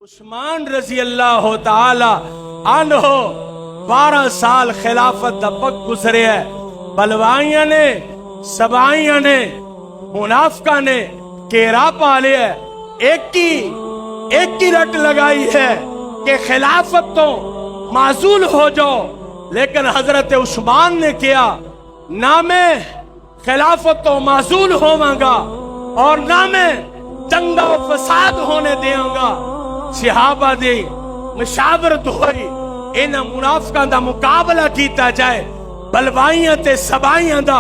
عثمان رضی اللہ تعالی عنہ 12 سال خلافت دا پک گزرے ہے. بلوائیاں نے، سبائیاں نے، منافقہ نے کیرا پالے ہے. ایک کی رٹ لگائی ہے کہ خلافت تو معزول ہو جاؤ، لیکن حضرت عثمان نے کیا نہ میں خلافت تو معزول ہوواں گا اور نہ میں دنگا و فساد ہونے دیاں گا. صحابہ دی مشاورت ہوئی ان منافقاں دا مقابلہ کیتا جائے، بلوائیاں تے سبائیاں دا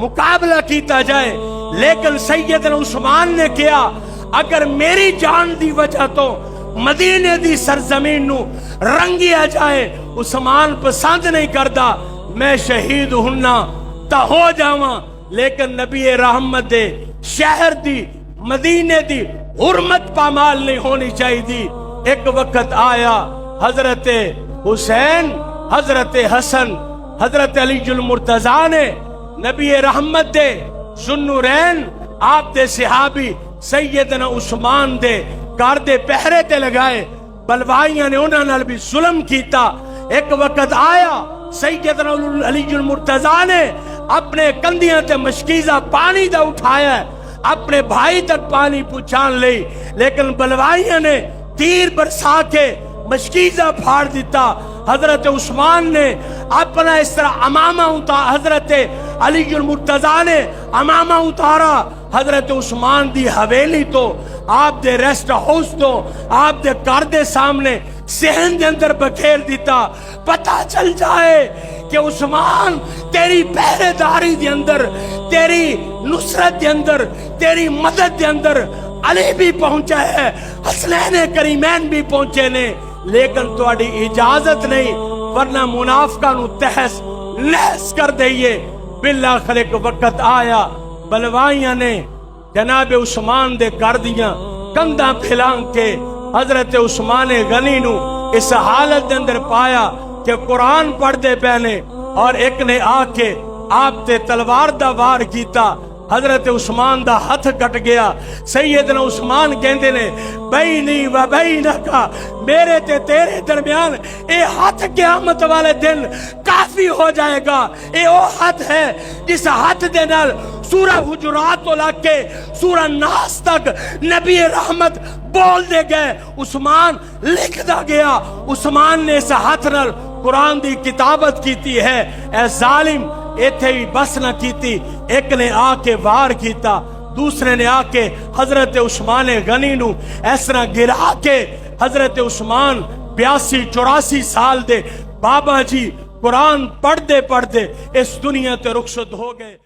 مقابلہ کیتا جائے. لیکن سیدنا عثمان نے کیا اگر میری جان دی وجہ تو مدینے دی سرزمین نو رنگیا جائے عثمان پسند نہیں کردا، میں شہید ہننا تا ہو جاواں، لیکن نبی رحمت دے شہر دی مدینے دی حرمت پامال نہیں ہونی چاہیے دی. ایک وقت آیا حضرت حسین، حضرت حسن، حضرت علی المرتضیٰ نے نبی رحمت دے ذوالنورین آپ دے صحابی سیدنا عثمان دے کار دے پہرے تے لگائے. بلوائیاں نے انہاں نال بھی ظلم کیتا. ایک وقت آیا سیدنا علی المرتضیٰ نے اپنے کندیاں تے مشکیزہ پانی دا اٹھایا، اپنے بھائی تک پانی پہنچان لئی، لیکن بلوائیاں نے تیر برسا کے مشکیزہ پھاڑ دیتا. حضرت عثمان نے اپنا اس طرح امامہ اتارا، حضرت علی المرتضیٰ نے امامہ اتارا. حضرت عثمان دی حویلی تو آپ دے ریسٹ ہاؤس تو آپ دے گھر دے سامنے صحن دے اندر بکھیر دیتا. پتہ چل جائے کہ عثمان تیری پہرے داری دے اندر، تیری نصرت دے اندر، تیری مدد دے اندر علی بھی پہنچا ہے، حسنین کریمین بھی پہنچے نے، لیکن تواڈی اجازت نہیں، ورنہ منافقاں نو تہس نحس کر دئیے. بالآخر ایک وقت آیا بلوائیاں نے جناب عثمان دے کر دیاں کنداں پھلان کے حضرت عثمان غنی نو اس حالت دے اندر پایا کہ قرآن پڑھ دے پہنے، اور ایک نے آ کے آپ تے تلوار دا وار کیتا. حضرت عثمان دا ہتھ کٹ گیا. سیدنا عثمان کہندے نے بینی و بینکا، میرے تے تیرے درمیان اے ہتھ قیامت والے دن کافی ہو جائے گا. اے او ہتھ ہے جس ہتھ دے نال سورہ حجرات تو لگ کے سورہ ناس تک نبی رحمت بول دے گئے. عثمان لکھ دا گیا. عثمان نے اس ہاتھ نال قرآن دی کتابت کیتی ہے. اے ظالم ایتھے ہی بس نہ کیتی، ایک نے آ کے وار کیتا، دوسرے نے آ کے حضرت عثمان غنی نو اس طرح گرا کے حضرت عثمان 82-84 سال دے بابا جی قرآن پڑھ دے اس دنیا تے رخصت ہو گئے.